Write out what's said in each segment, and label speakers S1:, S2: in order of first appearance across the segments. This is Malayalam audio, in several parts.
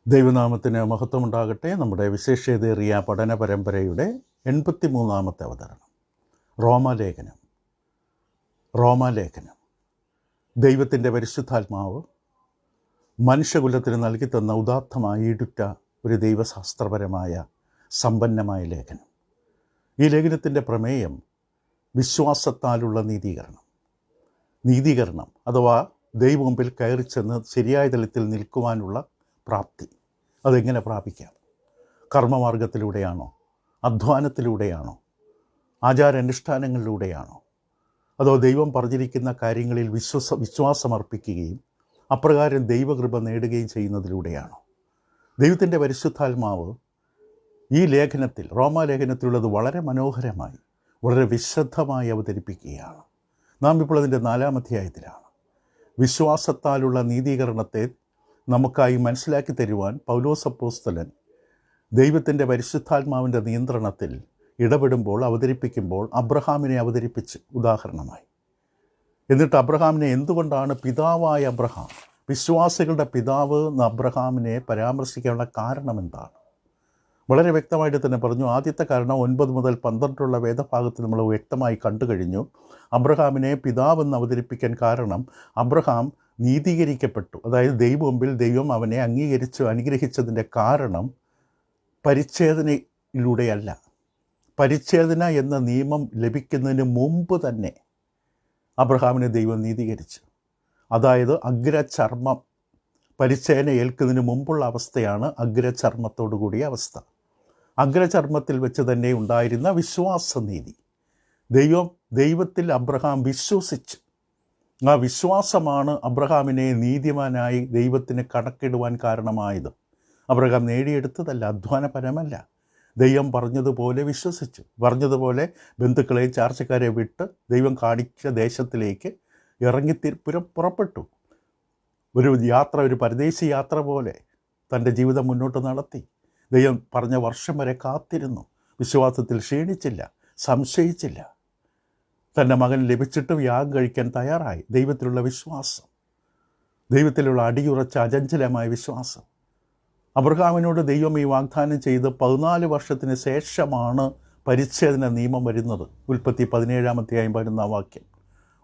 S1: ദൈവനാമത്തിന് മഹത്വമുണ്ടാകട്ടെ. നമ്മുടെ വിശേഷതേറിയ പഠന പരമ്പരയുടെ 83-ാമത്തെ അവതരണം റോമാലേഖനം. ദൈവത്തിൻ്റെ പരിശുദ്ധാത്മാവ് മനുഷ്യകുലത്തിന് നൽകി തന്ന ഉദാത്തമായി ഈടുറ്റ ഒരു ദൈവശാസ്ത്രപരമായ സമ്പന്നമായ ലേഖനം. ഈ ലേഖനത്തിൻ്റെ പ്രമേയം വിശ്വാസത്താലുള്ള നീതീകരണം അഥവാ ദൈവമുമ്പിൽ കയറിച്ചെന്ന് ശരിയായ തലത്തിൽ നിൽക്കുവാനുള്ള പ്രാപ്തി. അതെങ്ങനെ പ്രാപിക്കാം? കർമ്മമാർഗത്തിലൂടെയാണോ? അധ്വാനത്തിലൂടെയാണോ? ആചാരാനുഷ്ഠാനങ്ങളിലൂടെയാണോ? അതോ ദൈവം പറഞ്ഞിരിക്കുന്ന കാര്യങ്ങളിൽ വിശ്വാസമർപ്പിക്കുകയും അപ്രകാരം ദൈവകൃപ നേടുകയും ചെയ്യുന്നതിലൂടെയാണോ? ദൈവത്തിൻ്റെ പരിശുദ്ധാത്മാവ് ഈ ലേഖനത്തിൽ, റോമാലേഖനത്തിലുള്ളത് വളരെ മനോഹരമായി, വളരെ വിശദമായി അവതരിപ്പിക്കുകയാണ്. നാം ഇപ്പോൾ അതിൻ്റെ 4-ാം അധ്യായത്തിലാണ്. വിശ്വാസത്താലുള്ള നീതീകരണത്തെ നമുക്കായി മനസ്സിലാക്കി തരുവാൻ പൗലോസ് അപ്പോസ്തലൻ ദൈവത്തിൻ്റെ പരിശുദ്ധാത്മാവിൻ്റെ നിയന്ത്രണത്തിൽ ഇടപെടുമ്പോൾ, അവതരിപ്പിക്കുമ്പോൾ അബ്രഹാമിനെ അവതരിപ്പിച്ച് ഉദാഹരണമായി. എന്നിട്ട് അബ്രഹാമിനെ എന്തുകൊണ്ടാണ് പിതാവായ അബ്രഹാം, വിശ്വാസികളുടെ പിതാവ് എന്ന അബ്രഹാമിനെ പരാമർശിക്കാനുള്ള കാരണം എന്താണ്? വളരെ വ്യക്തമായിട്ട് തന്നെ പറഞ്ഞു. ആദ്യത്തെ കാരണം 9 മുതൽ 12 വേദഭാഗത്ത് നമ്മൾ വ്യക്തമായി കണ്ടു കഴിഞ്ഞു. അബ്രഹാമിനെ പിതാവെന്ന് അവതരിപ്പിക്കാൻ കാരണം അബ്രഹാം നീതീകരിക്കപ്പെട്ടു. അതായത് ദൈവമുമ്പിൽ ദൈവം അവനെ അനുഗ്രഹിച്ചതിൻ്റെ കാരണം പരിച്ഛേദനയിലൂടെയല്ല. പരിച്ഛേദന എന്ന നിയമം ലഭിക്കുന്നതിന് മുമ്പ് തന്നെ അബ്രഹാമിനെ ദൈവം നീതീകരിച്ചു. അതായത് അഗ്രചർമ്മം, പരിച്ഛേദന ഏൽക്കുന്നതിന് മുമ്പുള്ള അവസ്ഥയാണ് അഗ്രചർമ്മത്തോടു കൂടിയ അവസ്ഥ. അഗ്രചർമ്മത്തിൽ വെച്ച് തന്നെ ഉണ്ടായിരുന്ന വിശ്വാസനീതി. ദൈവത്തിൽ അബ്രഹാം വിശ്വസിച്ചു. ആ വിശ്വാസമാണ് അബ്രഹാമിനെ നീതിമാനായി ദൈവത്തിന് കണക്കിടുവാൻ കാരണമായത്. അബ്രഹാം നേടിയെടുത്തതല്ല, അധ്വാനപരമല്ല. ദൈവം പറഞ്ഞതുപോലെ വിശ്വസിച്ചു. പറഞ്ഞതുപോലെ ബന്ധുക്കളെ, ചാർച്ചക്കാരെ വിട്ട് ദൈവം കാണിച്ച ദേശത്തിലേക്ക് പുറപ്പെട്ടു. ഒരു പരദേശി യാത്ര പോലെ തൻ്റെ ജീവിതം മുന്നോട്ട് നടത്തി. ദൈവം പറഞ്ഞ വർഷം വരെ കാത്തിരുന്നു. വിശ്വാസത്തിൽ ക്ഷീണിച്ചില്ല, സംശയിച്ചില്ല. തൻ്റെ മകൻ ലഭിച്ചിട്ടും യാഗം കഴിക്കാൻ തയ്യാറായി. ദൈവത്തിലുള്ള വിശ്വാസം, ദൈവത്തിലുള്ള അടിയുറച്ച അചഞ്ചലമായ വിശ്വാസം. അബ്രഹാമിനോട് ദൈവം ഈ വാഗ്ദാനം ചെയ്ത് 14 വർഷത്തിന് ശേഷമാണ് പരിച്ഛേദന നിയമം വരുന്നത്. ഉൽപ്പത്തി 17-ാം അധ്യായം 11-ാം വാക്യം.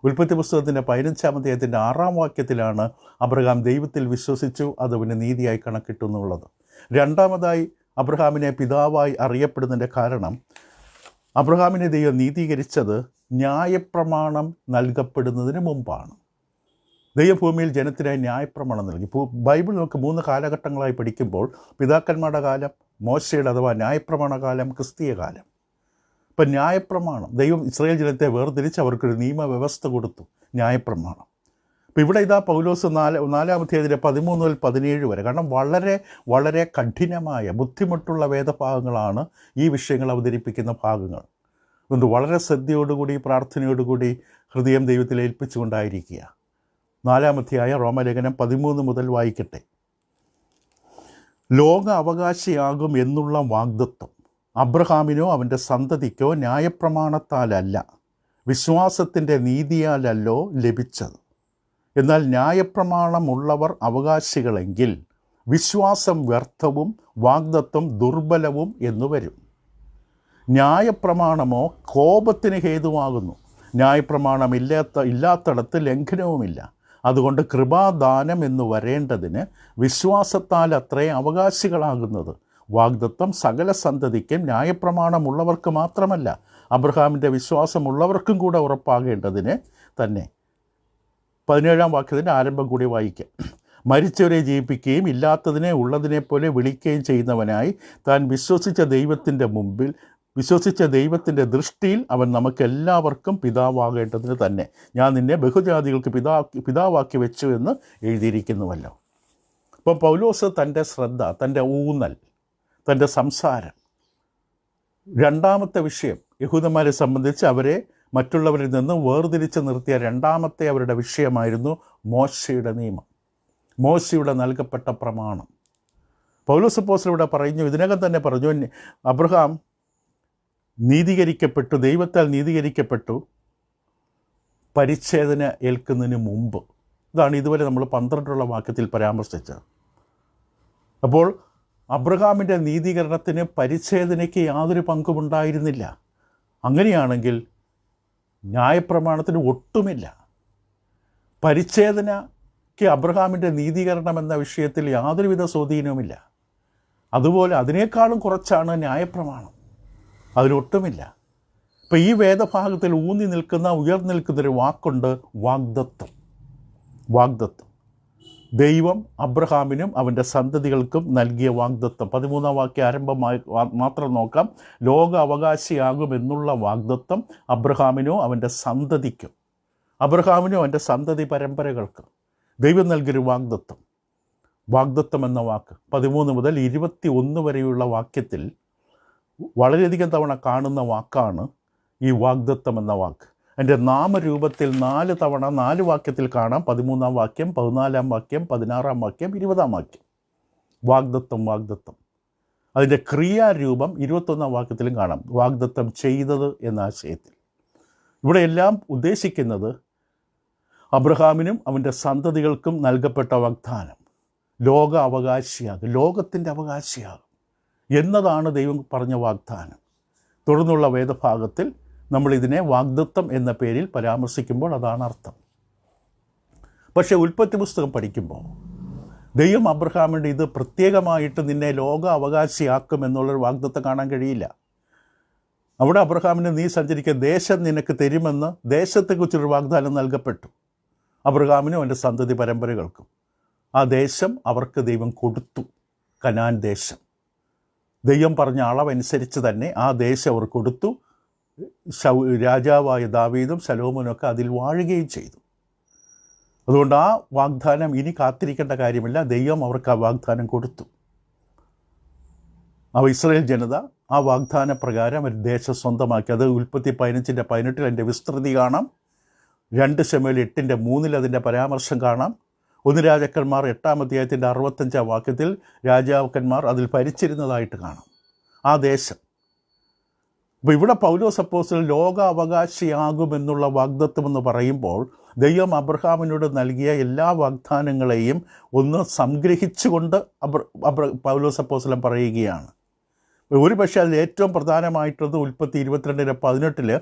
S1: ഉൽപ്പത്തി പുസ്തകത്തിൻ്റെ 15-ാം അധ്യായത്തിൻ്റെ 6-ാം വാക്യത്തിലാണ് അബ്രഹാം ദൈവത്തിൽ വിശ്വസിച്ചു, അത് അവന് നീതിയായി കണക്കിട്ടു എന്നുള്ളത്. രണ്ടാമതായി അബ്രഹാമിനെ പിതാവായി അറിയപ്പെടുന്നതിൻ്റെ കാരണം അബ്രഹാമിനെ ദൈവം നീതീകരിച്ചത് ന്യായപ്രമാണം നൽകപ്പെടുന്നതിന് മുമ്പാണ്. ദൈവഭൂമിയിൽ ജനത്തിനായി ന്യായപ്രമാണം നൽകി. ബൈബിൾ നമുക്ക് 3 കാലഘട്ടങ്ങളായി പഠിക്കുമ്പോൾ പിതാക്കന്മാരുടെ കാലം, മോശയുടെ അഥവാ ന്യായപ്രമാണ കാലം, ക്രിസ്തീയ കാലം. ഇപ്പം ന്യായപ്രമാണം, ദൈവം ഇസ്രായേൽ ജനത്തെ വേർതിരിച്ച് അവർക്കൊരു നിയമവ്യവസ്ഥ കൊടുത്തു, ന്യായപ്രമാണം. അപ്പോൾ ഇവിടെ ഇതാ പൗലോസ് 4-ാം അധ്യായത്തിലെ 13 മുതൽ 17 വരെ, കാരണം വളരെ വളരെ കഠിനമായ ബുദ്ധിമുട്ടുള്ള വേദഭാഗങ്ങളാണ് ഈ വിഷയങ്ങൾ അവതരിപ്പിക്കുന്ന ഭാഗങ്ങൾ. അതുകൊണ്ട് വളരെ ശ്രദ്ധയോടുകൂടി, പ്രാർത്ഥനയോടുകൂടി ഹൃദയം ദൈവത്തിൽ ഏൽപ്പിച്ചുകൊണ്ടായിരിക്കുക. 4-ാം അധ്യായം റോമാലേഖനം 13 മുതൽ വായിക്കട്ടെ. ലോക അവകാശിയാകും എന്നുള്ള വാഗ്ദത്തം അബ്രഹാമിനോ അവൻ്റെ സന്തതിക്കോ ന്യായപ്രമാണത്താലല്ല, വിശ്വാസത്തിൻ്റെ നീതിയാലല്ലോ ലഭിച്ചത്. എന്നാൽ ന്യായപ്രമാണമുള്ളവർ അവകാശികളെങ്കിൽ വിശ്വാസം വ്യർത്ഥവും വാഗ്ദത്തം ദുർബലവും എന്നു വരും. ന്യായപ്രമാണമോ കോപത്തിന് ഹേതുവാകുന്നു. ന്യായപ്രമാണം ഇല്ലാത്തടത്ത് ലംഘനവുമില്ല. അതുകൊണ്ട് കൃപാദാനം എന്ന് വരേണ്ടതിന് വിശ്വാസത്താൽ അത്രേ അവകാശികളാകുന്നത്. വാഗ്ദത്തം സകല സന്തതിക്കും ന്യായപ്രമാണമുള്ളവർക്ക് മാത്രമല്ല, അബ്രഹാമിൻ്റെ വിശ്വാസമുള്ളവർക്കും കൂടെ ഉറപ്പാകേണ്ടതിന് തന്നെ. 17-ാം വാക്യത്തിൻ്റെ ആരംഭം കൂടി വായിക്കാം. മരിച്ചവരെ ജീവിപ്പിക്കുകയും ഇല്ലാത്തതിനെ ഉള്ളതിനെ പോലെ വിളിക്കുകയും ചെയ്യുന്നവനായി താൻ വിശ്വസിച്ച ദൈവത്തിൻ്റെ ദൃഷ്ടിയിൽ അവൻ നമുക്കെല്ലാവർക്കും പിതാവാകേണ്ടതിന് തന്നെ. ഞാൻ നിന്നെ ബഹുജാതികൾക്ക് പിതാവാക്കി വെച്ചു എന്ന് എഴുതിയിരിക്കുന്നുവല്ലോ. അപ്പം പൗലോസ് തൻ്റെ ശ്രദ്ധ, തൻ്റെ ഊന്നൽ, തൻ്റെ സംസാരം, രണ്ടാമത്തെ വിഷയം, യഹൂദന്മാരെ സംബന്ധിച്ച് അവരെ മറ്റുള്ളവരിൽ നിന്നും വേർതിരിച്ച് നിർത്തിയ രണ്ടാമത്തെ അവരുടെ വിഷയമായിരുന്നു മോശയുടെ നിയമം, മോശയുടെ നൽകപ്പെട്ട പ്രമാണം. പൗലോസ് അപ്പോസ്തലൻ ഇവിടെ പറഞ്ഞു, ഇതിനകം തന്നെ പറഞ്ഞു, അബ്രഹാം നീതീകരിക്കപ്പെട്ടു, ദൈവത്താൽ നീതീകരിക്കപ്പെട്ടു പരിച്ഛേദന ഏൽക്കുന്നതിന് മുമ്പ്. ഇതാണ് ഇതുവരെ നമ്മൾ 12 വാക്യത്തിൽ പരാമർശിച്ചത്. അപ്പോൾ അബ്രഹാമിൻ്റെ നീതീകരണത്തിന് പരിച്ഛേദനയ്ക്ക് യാതൊരു പങ്കുമുണ്ടായിരുന്നില്ല. അങ്ങനെയാണെങ്കിൽ ന്യായപ്രമാണത്തിന് ഒട്ടുമില്ല. പരിച്ഛേദനയ്ക്ക് അബ്രഹാമിൻ്റെ നീതീകരണം എന്ന വിഷയത്തിൽ യാതൊരുവിധ സ്വാധീനവുമില്ല. അതുപോലെ അതിനേക്കാളും കുറച്ചാണ് ന്യായപ്രമാണം, അതിലൊട്ടുമില്ല. ഇപ്പം ഈ വേദഭാഗത്തിൽ ഊന്നി നിൽക്കുന്ന ഉയർന്നു നിൽക്കുന്നൊരു വാക്കുണ്ട്, വാഗ്ദത്തം. വാഗ്ദത്തം, ദൈവം അബ്രഹാമിനും അവൻ്റെ സന്തതികൾക്കും നൽകിയ വാഗ്ദത്തം. 13-ാം വാക്യം ആരംഭമായി മാത്രം നോക്കാം. ലോക അവകാശിയാകുമെന്നുള്ള വാഗ്ദത്തം അബ്രഹാമിനോ അവൻ്റെ സന്തതിക്കും, അബ്രഹാമിനോ അവൻ്റെ സന്തതി പരമ്പരകൾക്കും ദൈവം നൽകിയൊരു വാഗ്ദത്തം. വാഗ്ദത്തം എന്ന വാക്ക് 13 മുതൽ 21 വരെയുള്ള വാക്യത്തിൽ വളരെയധികം തവണ കാണുന്ന വാക്കാണ് ഈ വാഗ്ദത്തം എന്ന വാക്ക്. എൻ്റെ നാമരൂപത്തിൽ 4 തവണ 4 വാക്യത്തിൽ കാണാം. 13-ാം വാക്യം, 14-ാം വാക്യം, 16-ാം വാക്യം, 20-ാം വാക്യം. വാഗ്ദത്തം, വാഗ്ദത്തം. അതിൻ്റെ ക്രിയാരൂപം 21-ാം വാക്യത്തിലും കാണാം, വാഗ്ദത്തം ചെയ്തത് എന്ന ആശയത്തിൽ. ഇവിടെ എല്ലാം ഉദ്ദേശിക്കുന്നത് അബ്രഹാമിനും അവൻ്റെ സന്തതികൾക്കും നൽകപ്പെട്ട വാഗ്ദാനം. ലോക അവകാശിയാകും, ലോകത്തിൻ്റെ അവകാശിയാകും എന്നതാണ് ദൈവം പറഞ്ഞ വാഗ്ദാനം. തുടർന്നുള്ള വേദഭാഗത്തിൽ നമ്മൾ ഇതിനെ വാഗ്ദത്തം എന്ന പേരിൽ പരാമർശിക്കുമ്പോൾ അതാണ് അർത്ഥം. പക്ഷേ ഉൽപ്പത്തി പുസ്തകം പഠിക്കുമ്പോൾ ദൈവം അബ്രഹാമിൻ്റെ ഇത് പ്രത്യേകമായിട്ട് നിന്നെ ലോക അവകാശിയാക്കും എന്നുള്ളൊരു വാഗ്ദത്തം കാണാൻ കഴിയില്ല. അവിടെ അബ്രഹാമിന് നീ സഞ്ചരിക്കുന്ന ദേശം നിനക്ക് തരുമെന്ന് ദേശത്തെക്കുറിച്ചൊരു വാഗ്ദാനം നൽകപ്പെട്ടു. അബ്രഹാമിനും അവൻ്റെ സന്തതി പരമ്പരകൾക്കും ആ ദേശം അവർക്ക് ദൈവം കൊടുത്തു. കനാൻ ദേശം ദൈവം പറഞ്ഞ അളവനുസരിച്ച് തന്നെ ആ ദേശം അവർ കൊടുത്തു. രാജാവായ ദാവീദും ശലോമോനൊക്കെ അതിൽ വാഴുകയും ചെയ്തു. അതുകൊണ്ട് ആ വാഗ്ദാനം ഇനി കാത്തിരിക്കേണ്ട കാര്യമില്ല, ദൈവം അവർക്ക് ആ വാഗ്ദാനം കൊടുത്തു. ഇസ്രായേൽ ജനത ആ വാഗ്ദാന പ്രകാരം ഒരു ദേശം സ്വന്തമാക്കി. അത് ഉൽപ്പത്തി 15:18 അതിൻ്റെ വിസ്തൃതി കാണാം. 2 ശമൂവേൽ 8:3 അതിൻ്റെ പരാമർശം കാണാം. 1 രാജാക്കന്മാർ 8-ാം അധ്യായത്തിൻ്റെ 65-ാം വാക്യത്തിൽ രാജാക്കന്മാർ അതിൽ ഭരിച്ചിരുന്നതായിട്ട് കാണാം ആ ദേശം. അപ്പോൾ ഇവിടെ പൗലോസ് അപ്പോസ്തലൻ ലോക അവകാശിയാകുമെന്നുള്ള വാഗ്ദത്തം എന്ന് പറയുമ്പോൾ ദൈവം അബ്രഹാമിനോട് നൽകിയ എല്ലാ വാഗ്ദാനങ്ങളെയും ഒന്ന് സംഗ്രഹിച്ചുകൊണ്ട് പൗലോസ് അപ്പോസ്തലൻ പറയുകയാണ്. ഒരു പക്ഷേ അതിൽ ഏറ്റവും പ്രധാനമായിട്ടുള്ളത് ഉൽപ്പത്തി 22:18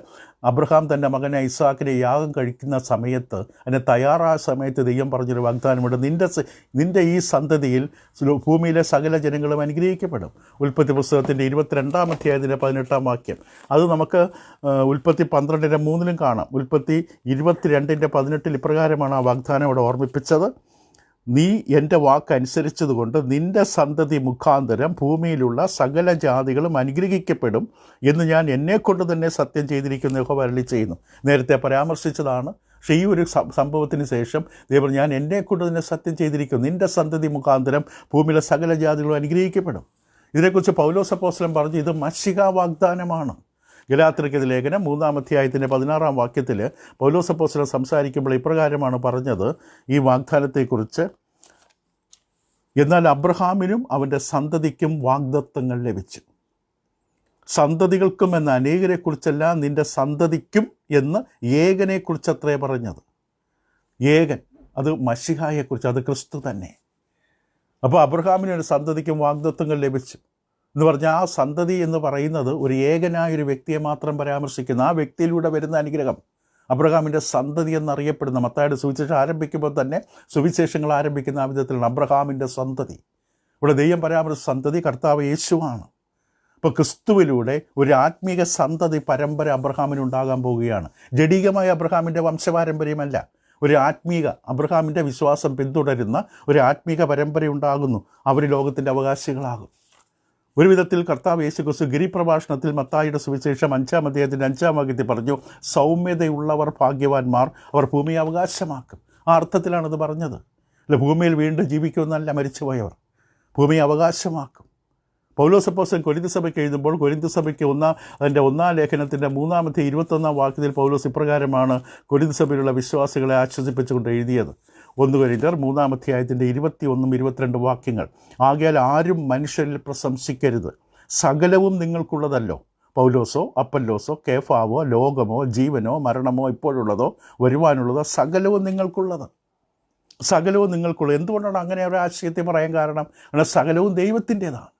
S1: അബ്രഹാം തൻ്റെ മകനെ ഇസ്ഹാക്കിനെ യാഗം കഴിക്കുന്ന സമയത്ത്, അതിന് തയ്യാറായ സമയത്ത് ദൈവം പറഞ്ഞൊരു വാഗ്ദാനമുണ്ട്, നിൻ്റെ ഈ സന്തതിയിൽ ഭൂമിയിലെ സകല ജനങ്ങളും അനുഗ്രഹിക്കപ്പെടും. ഉൽപ്പത്തി പുസ്തകത്തിൻ്റെ 22-ാം അധ്യായത്തിൻ്റെ 18-ാം വാക്യം. അത് നമുക്ക് ഉൽപ്പത്തി 12:3 കാണാം. ഉൽപ്പത്തി 22:18 ഇപ്രകാരമാണ് ആ വാഗ്ദാനം അവിടെ ഓർമ്മിപ്പിച്ചത്. നീ എൻ്റെ വാക്കനുസരിച്ചതുകൊണ്ട് നിൻ്റെ സന്തതി മുഖാന്തരം ഭൂമിയിലുള്ള സകല ജാതികളും അനുഗ്രഹിക്കപ്പെടും എന്ന് ഞാൻ എന്നെക്കൊണ്ട് തന്നെ സത്യം ചെയ്തിരിക്കുന്ന യഹോവ അരുളി ചെയ്യുന്നു. നേരത്തെ പരാമർശിച്ചതാണ്. പക്ഷേ ഈ ഒരു സംഭവത്തിന് ശേഷം ദൈവം ഞാൻ എന്നെക്കൊണ്ട് തന്നെ സത്യം ചെയ്തിരിക്കുന്നു, നിൻ്റെ സന്തതി മുഖാന്തരം ഭൂമിയിലെ സകല ജാതികളും അനുഗ്രഹിക്കപ്പെടും. ഇതിനെക്കുറിച്ച് പൗലോസ് അപ്പോസ്തലൻ പറഞ്ഞു, ഇത് മശിഹാ വാഗ്ദാനമാണ്. ഗലാത്യർക്കെതിരെ ലേഖനം 3-ാം അധ്യായത്തിൻ്റെ 16-ാം വാക്യത്തിൽ പൗലോസ് അപ്പോസ്തലൻ സംസാരിക്കുമ്പോൾ ഇപ്രകാരമാണ് പറഞ്ഞത് ഈ വാഗ്ദാനത്തെക്കുറിച്ച്. എന്നാൽ അബ്രഹാമിനും അവൻ്റെ സന്തതിക്കും വാഗ്ദത്തങ്ങൾ ലഭിച്ചു. സന്തതികൾക്കും എന്ന അനേകരെക്കുറിച്ചല്ല, നിൻ്റെ സന്തതിക്കും എന്ന് ഏകനെക്കുറിച്ചത്രേ പറഞ്ഞത്. ഏകൻ, അത് മശിഹായെക്കുറിച്ച്, അത് ക്രിസ്തു തന്നെ. അപ്പോൾ അബ്രഹാമിനും ഒരു സന്തതിക്കും വാഗ്ദത്തങ്ങൾ ലഭിച്ചു എന്ന് പറഞ്ഞാൽ ആ സന്തതി എന്ന് പറയുന്നത് ഒരു ഏകനായൊരു വ്യക്തിയെ മാത്രം പരാമർശിക്കുന്ന, ആ വ്യക്തിയിലൂടെ വരുന്ന അനുഗ്രഹം. അബ്രഹാമിൻ്റെ സന്തതി എന്നറിയപ്പെടുന്ന മത്തായിയുടെ സുവിശേഷം ആരംഭിക്കുമ്പോൾ തന്നെ സുവിശേഷങ്ങൾ ആരംഭിക്കുന്ന ആ വിധത്തിലാണ് അബ്രഹാമിൻ്റെ സന്തതി. ഇവിടെ ദൈവം പരാമർശിച്ച സന്തതി കർത്താവ് യേശുവാണ്. ഇപ്പോൾ ക്രിസ്തുവിലൂടെ ഒരു ആത്മീക സന്തതി പരമ്പര അബ്രഹാമിനുണ്ടാകാൻ പോവുകയാണ്. ജഡികമായ അബ്രഹാമിൻ്റെ വംശപാരമ്പര്യമല്ല, ഒരു ആത്മീക അബ്രഹാമിൻ്റെ വിശ്വാസം പിന്തുടരുന്ന ഒരു ആത്മീക പരമ്പരയുണ്ടാകുന്നു. അവർ ലോകത്തിൻ്റെ അവകാശികളാകും. ഒരു വിധത്തിൽ കർത്താവ് യേശുക്രിസ്തു ഗിരിപ്രഭാഷണത്തിൽ മത്തായിയുടെ സുവിശേഷം 5-ാം അധ്യായത്തിൻ്റെ 5-ാം വാക്യത്തിൽ പറഞ്ഞു, സൗമ്യതയുള്ളവർ ഭാഗ്യവാന്മാർ, അവർ ഭൂമിയെ അവകാശമാക്കും. ആ അർത്ഥത്തിലാണത് പറഞ്ഞത്. അല്ല, ഭൂമിയിൽ വീണ്ടും ജീവിക്കുമെന്നല്ല, മരിച്ചുപോയവർ ഭൂമിയെ അവകാശമാക്കും. പൗലോസ് അപ്പോസ്തലൻ കൊരിന്ത് സഭയ്ക്ക് എഴുതുമ്പോൾ കൊരിന്ത് സഭയ്ക്ക് അതിൻ്റെ 1-ാം ലേഖനത്തിൻ്റെ 3-ാമത്തെ 21-ാം വാക്യത്തിൽ പൗലോസ് ഇപ്രകാരമാണ് കൊരിന്ത് സഭയിലുള്ള വിശ്വാസികളെ ആശ്വസിപ്പിച്ചുകൊണ്ട് എഴുതിയത്. 1 കൊരിന്ത്യർ 3-ാം അധ്യായത്തിൻ്റെ 21-22 വാക്യങ്ങൾ. ആകയാൽ ആരും മനുഷ്യരിൽ പ്രശംസിക്കരുത്, സകലവും നിങ്ങൾക്കുള്ളതല്ലോ. പൗലോസോ അപ്പല്ലോസോ കേഫാവോ ലോകമോ ജീവനോ മരണമോ ഇപ്പോഴുള്ളതോ വരുവാനുള്ളതോ സകലവും നിങ്ങൾക്കുള്ളത്. സകലവും നിങ്ങൾക്കുള്ളൂ. എന്തുകൊണ്ടാണ് അങ്ങനെ ഒരു ആശയത്തെ പറയാൻ കാരണം? കാരണം സകലവും ദൈവത്തിൻ്റേതാണ്.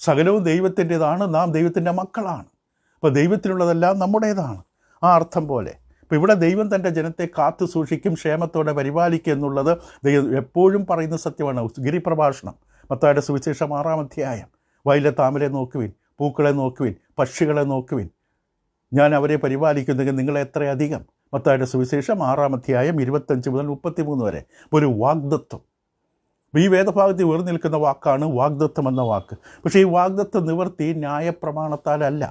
S1: സകലവും ദൈവത്തിൻ്റേതാണ്. നാം ദൈവത്തിൻ്റെ മക്കളാണ്. അപ്പോൾ ദൈവത്തിനുള്ളതെല്ലാം നമ്മുടേതാണ്. ആ അർത്ഥം പോലെ ഇപ്പോൾ ഇവിടെ ദൈവം തൻ്റെ ജനത്തെ കാത്തു സൂക്ഷിക്കും, ക്ഷേമത്തോടെ പരിപാലിക്കുക എന്നുള്ളത് ദൈവം എപ്പോഴും പറയുന്ന സത്യമാണ്. ഗിരിപ്രഭാഷണം, മത്തായിയുടെ സുവിശേഷം 6-ാം അധ്യായം, വയലിലെ താമരയെ നോക്കുവിൻ, പൂക്കളെ നോക്കുവിൻ, പക്ഷികളെ നോക്കുവിൻ, ഞാൻ അവരെ പരിപാലിക്കുന്നെങ്കിൽ നിങ്ങളെ എത്രയധികം. മത്തായിയുടെ സുവിശേഷം 6-ാം അധ്യായം 25 മുതൽ 33 വരെ. ഒരു വാഗ്ദത്വം. ഈ വേദഭാഗത്ത് ഉയർന്നു നിൽക്കുന്ന വാക്കാണ് വാഗ്ദത്വം എന്ന വാക്ക്. പക്ഷേ ഈ വാഗ്ദത്വ നിവൃത്തി ന്യായപ്രമാണത്താലല്ല.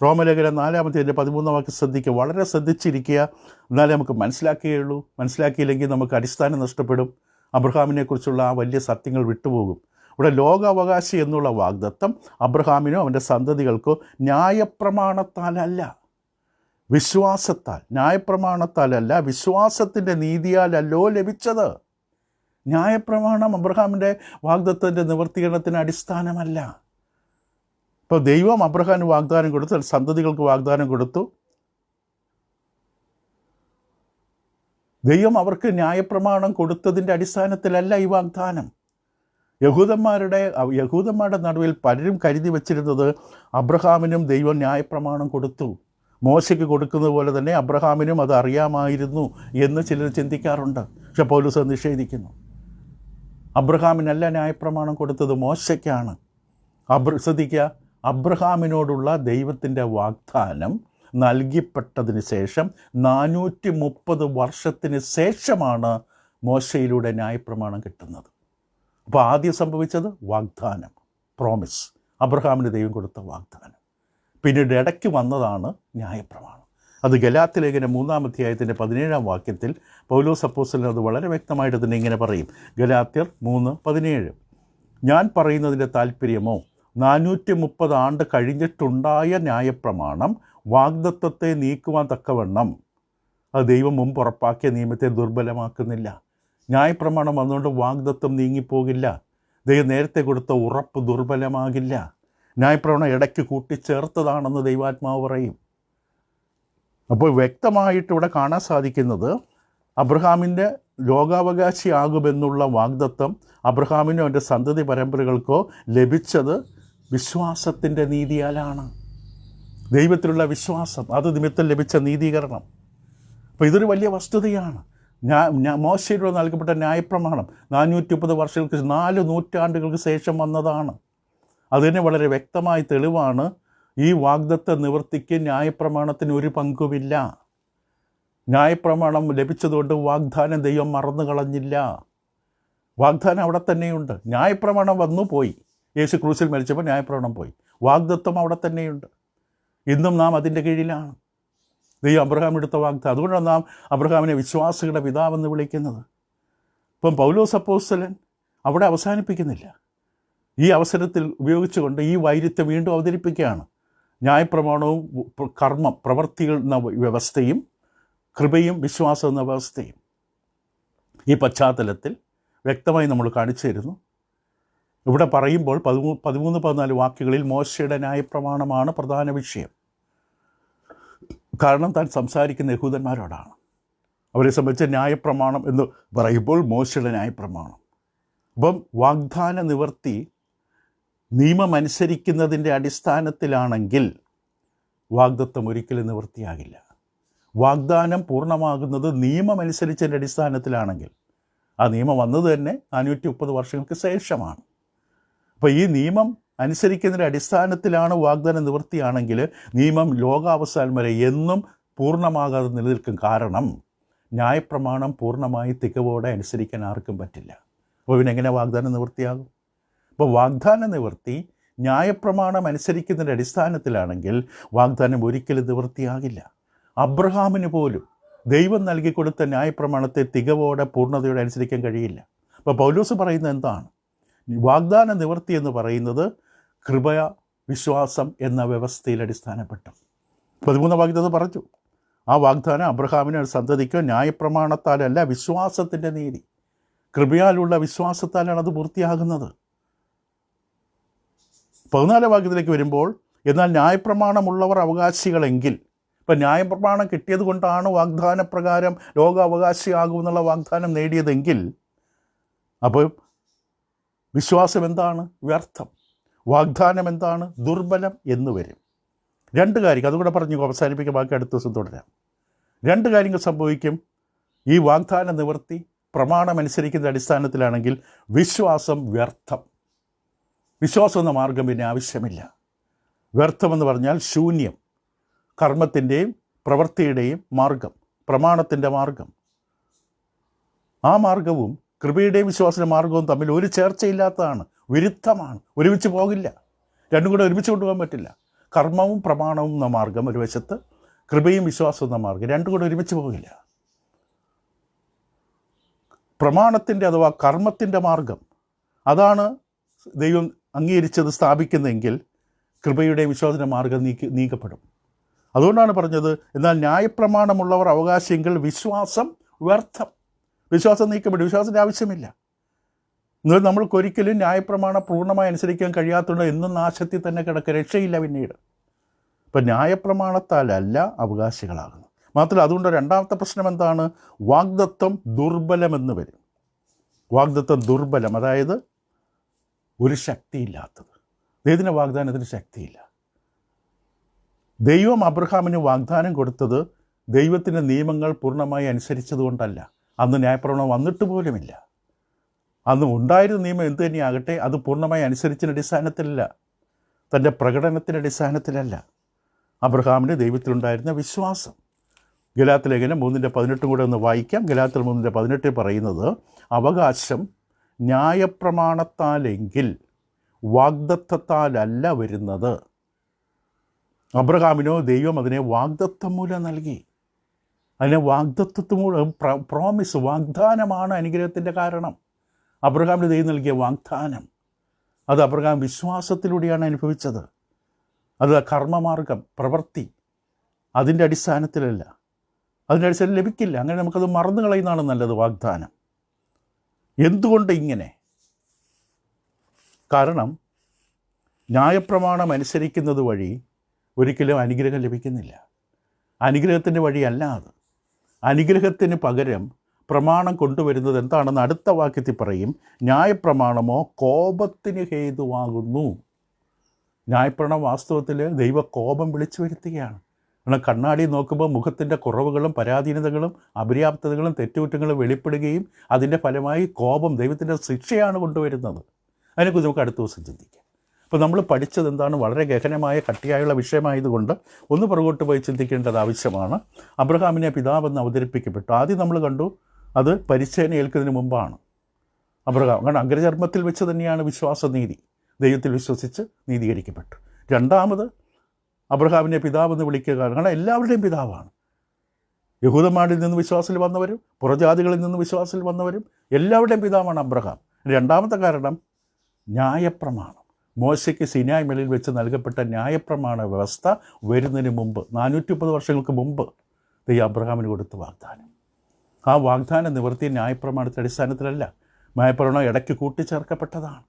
S1: റോമലേഖനം 4-ാം അധ്യായം 13-ാം വാക്ക് ശ്രദ്ധിക്കുക, വളരെ ശ്രദ്ധിച്ചിരിക്കുക. എന്നാലേ നമുക്ക് മനസ്സിലാക്കുകയുള്ളൂ. മനസ്സിലാക്കിയില്ലെങ്കിൽ നമുക്ക് അടിസ്ഥാനം നഷ്ടപ്പെടും. അബ്രഹാമിനെക്കുറിച്ചുള്ള ആ വലിയ സത്യങ്ങൾ വിട്ടുപോകും. ഇവിടെ ലോകാവകാശി എന്നുള്ള വാഗ്ദത്തം അബ്രഹാമിനോ അവൻ്റെ സന്തതികൾക്കോ ന്യായപ്രമാണത്താലല്ല, വിശ്വാസത്താൽ. ന്യായപ്രമാണത്താലല്ല, വിശ്വാസത്തിൻ്റെ നീതിയാലല്ലോ ലഭിച്ചത്. ന്യായപ്രമാണം അബ്രഹാമിൻ്റെ വാഗ്ദത്തത്തിൻ്റെ നിവർത്തീകരണത്തിന് അടിസ്ഥാനമല്ല. ഇപ്പോൾ ദൈവം അബ്രഹാമിന് വാഗ്ദാനം കൊടുത്തു, സന്തതികൾക്ക് വാഗ്ദാനം കൊടുത്തു. ദൈവം അവർക്ക് ന്യായപ്രമാണം കൊടുത്തതിൻ്റെ അടിസ്ഥാനത്തിലല്ല ഈ വാഗ്ദാനം. യഹൂദന്മാരുടെ നടുവിൽ പലരും കരുതി വച്ചിരുന്നത് അബ്രഹാമിനും ദൈവം ന്യായപ്രമാണം കൊടുത്തു, മോശയ്ക്ക് കൊടുക്കുന്നത് പോലെ തന്നെ അബ്രഹാമിനും അത് അറിയാമായിരുന്നു എന്ന് ചിലർ ചിന്തിക്കാറുണ്ട്. പക്ഷെ പൗലോസ് നിഷേധിക്കുന്നു. അബ്രഹാമിനല്ല ന്യായപ്രമാണം കൊടുത്തത്, മോശയ്ക്കാണ്. ശ്രദ്ധിക്കുക, അബ്രഹാമിനോടുള്ള ദൈവത്തിൻ്റെ വാഗ്ദാനം നൽകിപ്പെട്ടതിന് ശേഷം 430 വർഷത്തിന് ശേഷമാണ് മോശയിലൂടെ ന്യായപ്രമാണം കിട്ടുന്നത്. അപ്പോൾ ആദ്യം സംഭവിച്ചത് വാഗ്ദാനം, പ്രോമിസ്, അബ്രഹാമിന് ദൈവം കൊടുത്ത വാഗ്ദാനം. പിന്നീട് ഇടയ്ക്ക് വന്നതാണ് ന്യായപ്രമാണം. അത് ഗലാത്യ ലേഖനം 3-ാം അധ്യായത്തിൻ്റെ 17-ാം വാക്യത്തിൽ പൗലോസ് അപ്പോസ്തലൻ അത് വളരെ വ്യക്തമായിട്ട് തന്നെ ഇങ്ങനെ പറയും. ഗലാത്യർ 3:17, ഞാൻ പറയുന്നതിൻ്റെ താല്പര്യമോ 430 ആണ്ട് കഴിഞ്ഞിട്ടുണ്ടായ ന്യായപ്രമാണം വാഗ്ദത്തത്തെ നീക്കുവാൻ തക്കവണ്ണം അത് ദൈവം മുമ്പ് ഉറപ്പാക്കിയ നിയമത്തെ ദുർബലമാക്കുന്നില്ല. ന്യായപ്രമാണം വന്നുകൊണ്ട് വാഗ്ദത്തം നീങ്ങിപ്പോകില്ല. ദൈവം നേരത്തെ കൊടുത്ത ഉറപ്പ് ദുർബലമാകില്ല. ന്യായപ്രമാണം ഇടയ്ക്ക് കൂട്ടിച്ചേർത്തതാണെന്ന് ദൈവാത്മാവ് പറയും. അപ്പോൾ വ്യക്തമായിട്ട് ഇവിടെ കാണാൻ സാധിക്കുന്നത് അബ്രഹാമിൻ്റെ ലോകാവകാശിയാകുമെന്നുള്ള വാഗ്ദത്തം അബ്രഹാമിനോ അവൻ്റെ സന്തതി പരമ്പരകൾക്കോ ലഭിച്ചത് വിശ്വാസത്തിൻ്റെ നീതിയാലാണ്. ദൈവത്തിലുള്ള വിശ്വാസം, അത് നിമിത്തം ലഭിച്ച നീതീകരണം. അപ്പോൾ ഇതൊരു വലിയ വസ്തുതയാണ്. മോശയിലൂടെ നൽകപ്പെട്ട ന്യായപ്രമാണം 430 വർഷങ്ങൾക്ക് 4 നൂറ്റാണ്ടുകൾക്ക് ശേഷം വന്നതാണ്. അതിന് വളരെ വ്യക്തമായ തെളിവാണ്. ഈ വാഗ്ദത്ത നിവൃത്തിക്ക് ന്യായപ്രമാണത്തിന് ഒരു പങ്കുമില്ല. ന്യായപ്രമാണം ലഭിച്ചതുകൊണ്ട് വാഗ്ദാനം ദൈവം മറന്നു കളഞ്ഞില്ല. വാഗ്ദാനം അവിടെ തന്നെയുണ്ട്. ന്യായപ്രമാണം വന്നു പോയി. യേശു ക്രൂസിൽ മരിച്ചപ്പോൾ ന്യായപ്രമാണം പോയി. വാഗ്ദത്തം അവിടെ തന്നെയുണ്ട്. ഇന്നും നാം അതിൻ്റെ കീഴിലാണ്. ദൈവം അബ്രഹാം എടുത്ത വാഗ്ദാനം. അതുകൊണ്ടാണ് നാം അബ്രഹാമിനെ വിശ്വാസികളുടെ പിതാവെന്ന് വിളിക്കുന്നത്. ഇപ്പം പൗലോസ് അപ്പോസ്തലൻ അവിടെ അവസാനിപ്പിക്കുന്നില്ല. ഈ അവസരത്തിൽ ഉപയോഗിച്ചുകൊണ്ട് ഈ വൈരുദ്ധ്യം വീണ്ടും അവതരിപ്പിക്കുകയാണ്. ന്യായപ്രമാണവും കർമ്മം, പ്രവൃത്തികൾ എന്ന വ്യവസ്ഥയും കൃപയും വിശ്വാസം എന്ന വ്യവസ്ഥയും ഈ പശ്ചാത്തലത്തിൽ വ്യക്തമായി നമ്മൾ കാണിച്ചു തരുന്നു. ഇവിടെ പറയുമ്പോൾ 13-14 വാക്യങ്ങളിൽ മോശയുടെ ന്യായപ്രമാണമാണ് പ്രധാന വിഷയം. കാരണം താൻ സംസാരിക്കുന്ന യഹൂദന്മാരോടാണ്. അവരെ സംബന്ധിച്ച ന്യായപ്രമാണം എന്ന് പറയുമ്പോൾ മോശയുടെ ന്യായപ്രമാണം. അപ്പം വാഗ്ദാന നിവർത്തി നിയമമനുസരിക്കുന്നതിൻ്റെ അടിസ്ഥാനത്തിലാണെങ്കിൽ വാഗ്ദത്തം ഒരിക്കലും നിവൃത്തിയാകില്ല. വാഗ്ദാനം പൂർണ്ണമാകുന്നത് നിയമമനുസരിച്ചതിൻ്റെ അടിസ്ഥാനത്തിലാണെങ്കിൽ ആ നിയമം വന്നത് തന്നെ 430 വർഷങ്ങൾക്ക് ശേഷമാണ്. അപ്പോൾ ഈ നിയമം അനുസരിക്കുന്നതിൻ്റെ അടിസ്ഥാനത്തിലാണ് വാഗ്ദാനം നിവൃത്തിയാണെങ്കിൽ നിയമം ലോകാവസാനം വരെ എന്നും പൂർണ്ണമാകാതെ നിലനിൽക്കും. കാരണം ന്യായപ്രമാണം പൂർണ്ണമായി തികവോടെ അനുസരിക്കാൻ ആർക്കും പറ്റില്ല. അപ്പോൾ ഇവനെങ്ങനെ വാഗ്ദാനം നിവൃത്തിയാകും? അപ്പോൾ വാഗ്ദാന നിവൃത്തി ന്യായപ്രമാണം അനുസരിക്കുന്നതിൻ്റെ അടിസ്ഥാനത്തിലാണെങ്കിൽ വാഗ്ദാനം ഒരിക്കലും നിവൃത്തിയാകില്ല. അബ്രഹാമിന് പോലും ദൈവം നൽകിക്കൊടുത്ത ന്യായപ്രമാണത്തെ തികവോടെ പൂർണ്ണതയോടെ അനുസരിക്കാൻ കഴിയില്ല. അപ്പോൾ പൗലോസ് പറയുന്നത് എന്താണ്? വാഗ്ദാന നിവൃത്തി എന്ന് പറയുന്നത് കൃപ, വിശ്വാസം എന്ന വ്യവസ്ഥയിൽ അടിസ്ഥാനപ്പെട്ടു. 13 വാഗ്ദത്തം പറഞ്ഞു. ആ വാഗ്ദാനം അബ്രഹാമിന് സന്തതിക്കോ ന്യായപ്രമാണത്താലല്ല, വിശ്വാസത്തിൻ്റെ നീതി, കൃപയാലുള്ള വിശ്വാസത്താലാണ് അത് പൂർത്തിയാകുന്നത്. 14 വാക്യത്തിലേക്ക് വരുമ്പോൾ, എന്നാൽ ന്യായപ്രമാണമുള്ളവർ അവകാശികളെങ്കിൽ, ഇപ്പം ന്യായപ്രമാണം കിട്ടിയത് കൊണ്ടാണ് വാഗ്ദാനപ്രകാരം ലോകാവകാശിയാകുമെന്നുള്ള വാഗ്ദാനം നേടിയതെങ്കിൽ അപ്പോൾ വിശ്വാസം എന്താണ്? വ്യർത്ഥം. വാഗ്ദാനം എന്താണ്? ദുർബലം എന്ന് വരും. രണ്ട് കാര്യങ്ങൾ അതുകൂടെ പറഞ്ഞു അവസാനിപ്പിക്കുക, ബാക്കി അടുത്ത ദിവസം തുടരാം. രണ്ട് കാര്യങ്ങൾ സംഭവിക്കും. ഈ വാഗ്ദാന നിവൃത്തി പ്രമാണമനുസരിക്കുന്ന അടിസ്ഥാനത്തിലാണെങ്കിൽ വിശ്വാസം വ്യർത്ഥം. വിശ്വാസം എന്ന മാർഗം പിന്നെ ആവശ്യമില്ല. വ്യർത്ഥമെന്ന് പറഞ്ഞാൽ ശൂന്യം. കർമ്മത്തിൻ്റെയും പ്രവൃത്തിയുടെയും മാർഗം, പ്രമാണത്തിൻ്റെ മാർഗം, ആ മാർഗവും കൃപയുടെയും വിശ്വാസത്തിൻ്റെ മാർഗവും തമ്മിൽ ഒരു ചേർച്ചയില്ലാത്തതാണ്, വിരുദ്ധമാണ്, ഒരുമിച്ച് പോകില്ല. രണ്ടും കൂടെ ഒരുമിച്ച് കൊണ്ടുപോകാൻ പറ്റില്ല. കർമ്മവും പ്രമാണവും എന്ന മാർഗം ഒരു വശത്ത്, കൃപയും വിശ്വാസവും എന്ന മാർഗം രണ്ടും കൂടെ ഒരുമിച്ച് പോകില്ല. പ്രമാണത്തിൻ്റെ അഥവാ കർമ്മത്തിൻ്റെ മാർഗം അതാണ് ദൈവം അംഗീകരിച്ചത്, സ്ഥാപിക്കുന്നതെങ്കിൽ കൃപയുടെ വിശ്വാസത്തിൻ്റെ മാർഗം നീക്കപ്പെടും. അതുകൊണ്ടാണ് പറഞ്ഞത്, എന്നാൽ ന്യായപ്രമാണമുള്ളവർ അവകാശമെങ്കിൽ വിശ്വാസം വ്യർത്ഥം. വിശ്വാസം നീക്കപ്പെടും. വിശ്വാസത്തിൻ്റെ ആവശ്യമില്ല. എന്നാൽ നമ്മൾക്കൊരിക്കലും ന്യായപ്രമാണം പൂർണ്ണമായി അനുസരിക്കാൻ കഴിയാത്തതുകൊണ്ട് എന്നും നാശത്തിൽ തന്നെ കിടക്കുക, രക്ഷയില്ല പിന്നീട്. ഇപ്പം ന്യായപ്രമാണത്താലല്ല അവകാശികളാകുന്നു. മാത്രമല്ല അതുകൊണ്ട് രണ്ടാമത്തെ പ്രശ്നം എന്താണ്? വാഗ്ദത്തം ദുർബലമെന്ന് വരും. വാഗ്ദത്തം ദുർബലം, അതായത് ഒരു ശക്തിയില്ലാത്തത്. ദൈവത്തിൻ്റെ വാഗ്ദാനത്തിന് ശക്തിയില്ല. ദൈവം അബ്രഹാമിന് വാഗ്ദാനം കൊടുത്തത് ദൈവത്തിൻ്റെ നിയമങ്ങൾ പൂർണ്ണമായി അനുസരിച്ചതുകൊണ്ടല്ല. അന്ന് ന്യായപ്രമാണം വന്നിട്ട് പോലുമില്ല. അന്ന് ഉണ്ടായിരുന്ന നിയമം എന്തു തന്നെയാകട്ടെ, അത് പൂർണ്ണമായി അനുസരിച്ചതിൻ്റെ അടിസ്ഥാനത്തിലല്ല, തൻ്റെ പ്രകടനത്തിൻ്റെ അടിസ്ഥാനത്തിലല്ല. അബ്രഹാമിന് ദൈവത്തിലുണ്ടായിരുന്ന വിശ്വാസം. ഗലാത്യ ലേഖനം 3:18 കൂടെ ഒന്ന് വായിക്കാം. ഗലാത്യർ 3:18 പറയുന്നത്, അവകാശം ന്യായപ്രമാണത്താലെങ്കിൽ വാഗ്ദത്തത്താലല്ല വരുന്നത്. അബ്രഹാമിനോ ദൈവം അതിനെ വാഗ്ദത്തം മൂലം നൽകി. അതിനെ വാഗ്ദത്തത്വം മൂലം പ്രോമിസ്, വാഗ്ദാനമാണ് അനുഗ്രഹത്തിൻ്റെ കാരണം. അബ്രഹാമിന് ദൈവം നൽകിയ വാഗ്ദാനം അത് അബ്രഹാം വിശ്വാസത്തിലൂടെയാണ് അനുഭവിച്ചത്. അത് കർമ്മമാർഗം, പ്രവൃത്തി, അതിൻ്റെ അടിസ്ഥാനത്തിലല്ല. അതിൻ്റെ അടിസ്ഥാനത്തിൽ ലഭിക്കില്ല. അങ്ങനെ നമുക്കത് മറന്നു കളയുന്നതാണ് നല്ലത് വാഗ്ദാനം. എന്തുകൊണ്ട് ഇങ്ങനെ? കാരണം ന്യായപ്രമാണം അനുസരിക്കുന്നത് വഴി ഒരിക്കലും അനുഗ്രഹം ലഭിക്കുന്നില്ല. അനുഗ്രഹത്തിൻ്റെ വഴിയല്ല അത്. അനുഗ്രഹത്തിന് പകരം പ്രമാണം കൊണ്ടുവരുന്നത് എന്താണെന്ന് അടുത്ത വാക്യത്തിൽ പറയും. ന്യായപ്രമാണമോ കോപത്തിന് ഹേതുവാകുന്നു. ന്യായപ്രമാണം വാസ്തവത്തിൽ ദൈവകോപം വിളിച്ചു വരുത്തുകയാണ്. കാരണം കണ്ണാടി നോക്കുമ്പോൾ മുഖത്തിൻ്റെ കുറവുകളും പരാധീനതകളും അപര്യാപ്തതകളും തെറ്റുകുറ്റങ്ങളും വെളിപ്പെടുകയും അതിൻ്റെ ഫലമായി കോപം, ദൈവത്തിൻ്റെ ശിക്ഷയാണ് കൊണ്ടുവരുന്നത്. അതിനെക്കുറിച്ച് നമുക്ക് അടുത്ത ദിവസം ചിന്തിക്കാം. അപ്പോൾ നമ്മൾ പഠിച്ചത് എന്താണ്? വളരെ ഗഹനമായ കട്ടിയായുള്ള വിഷയമായതുകൊണ്ട് ഒന്ന് പുറകോട്ട് പോയി ചിന്തിക്കേണ്ടത് ആവശ്യമാണ്. അബ്രഹാമിനെ പിതാവെന്ന് അവതരിപ്പിക്കപ്പെട്ടു. ആദ്യം നമ്മൾ കണ്ടു അത് പരിച്ഛേദന ഏൽക്കുന്നതിന് മുമ്പാണ്. അബ്രഹാം കാരണം അഗ്രചർമ്മത്തിൽ വെച്ച് തന്നെയാണ് വിശ്വാസനീതി, ദൈവത്തിൽ വിശ്വസിച്ച് നീതീകരിക്കപ്പെട്ടു. രണ്ടാമത് അബ്രഹാമിനെ പിതാവെന്ന് വിളിക്കുക, കാരണം എല്ലാവരുടെയും പിതാവാണ്. യഹൂദന്മാരിൽ നിന്ന് വിശ്വാസത്തിൽ വന്നവരും പുറജാതികളിൽ നിന്ന് വിശ്വാസത്തിൽ വന്നവരും എല്ലാവരുടെയും പിതാവാണ് അബ്രഹാം. രണ്ടാമത്തെ കാരണം ന്യായപ്രമാണം. മോശയ്ക്ക് സിനായ് മലയിൽ വെച്ച് നൽകപ്പെട്ട ന്യായപ്രമാണ വ്യവസ്ഥ വരുന്നതിന് മുമ്പ് 430 വർഷങ്ങൾക്ക് മുമ്പ് ദൈവം അബ്രഹാമിന് കൊടുത്ത വാഗ്ദാനം. ആ വാഗ്ദാന നിവൃത്തി ന്യായപ്രമാണത്തിൻ്റെ അടിസ്ഥാനത്തിലല്ല. ന്യായപ്രമാണം ഇടയ്ക്ക് കൂട്ടിച്ചേർക്കപ്പെട്ടതാണ്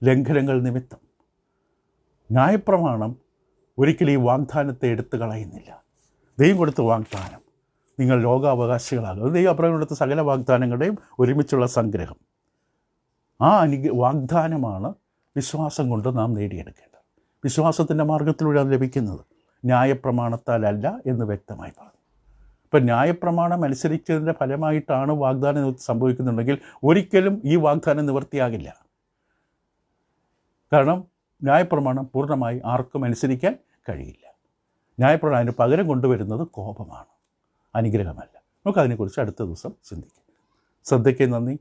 S1: ലംഘനങ്ങൾ നിമിത്തം. ന്യായപ്രമാണം ഒരിക്കലും ഈ വാഗ്ദാനത്തെ എടുത്തു കളയുന്നില്ല. ദൈവം കൊടുത്ത വാഗ്ദാനം, നിങ്ങൾ ലോകാവകാശികളാകും. അത് ദൈവം അബ്രഹാമിന് കൊടുത്ത സകല വാഗ്ദാനങ്ങളുടെയും ഒരുമിച്ചുള്ള സംഗ്രഹം. ആ വാഗ്ദാനമാണ് വിശ്വാസം കൊണ്ട് നാം നേടിയെടുക്കേണ്ടത്. വിശ്വാസത്തിൻ്റെ മാർഗത്തിലൂടെ അത് ലഭിക്കുന്നത്, ന്യായപ്രമാണത്താലല്ല എന്ന് വ്യക്തമായി പറഞ്ഞു. ഇപ്പം ന്യായപ്രമാണം അനുസരിച്ചതിൻ്റെ ഫലമായിട്ടാണ് വാഗ്ദാനം സംഭവിക്കുന്നുണ്ടെങ്കിൽ ഒരിക്കലും ഈ വാഗ്ദാനം നിവൃത്തിയാകില്ല. കാരണം ന്യായപ്രമാണം പൂർണ്ണമായി ആർക്കും അനുസരിക്കാൻ കഴിയില്ല. ന്യായപ്രമാണം അതിന് പകരം കൊണ്ടുവരുന്നത് കോപമാണ്, അനുഗ്രഹമല്ല. നമുക്കതിനെക്കുറിച്ച് അടുത്ത ദിവസം ചിന്തിക്കാം. ശ്രദ്ധയ്ക്ക് നന്ദി.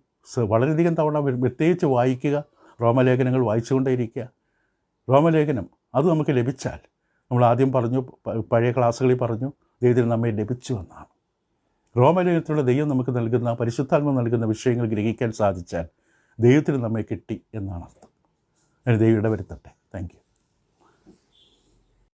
S1: വളരെയധികം തവണ പ്രത്യേകിച്ച് വായിക്കുക, റോമലേഖനങ്ങൾ വായിച്ചുകൊണ്ടേയിരിക്കുക. റോമലേഖനം അത് നമുക്ക് ലഭിച്ചാൽ, നമ്മൾ ആദ്യം പറഞ്ഞു, പഴയ ക്ലാസ്സുകളിൽ പറഞ്ഞു, ദൈവത്തിന് നമ്മെ ലഭിച്ചു എന്നാണ്. റോമലേഖനത്തിലുള്ള ദൈവം നമുക്ക് നൽകുന്ന, പരിശുദ്ധാത്മ നൽകുന്ന വിഷയങ്ങൾ ഗ്രഹിക്കാൻ സാധിച്ചാൽ ദൈവത്തിന് നമ്മെ കിട്ടി എന്നാണ് അർത്ഥം. ദൈവം ഇടവരുത്തട്ടെ. Thank you.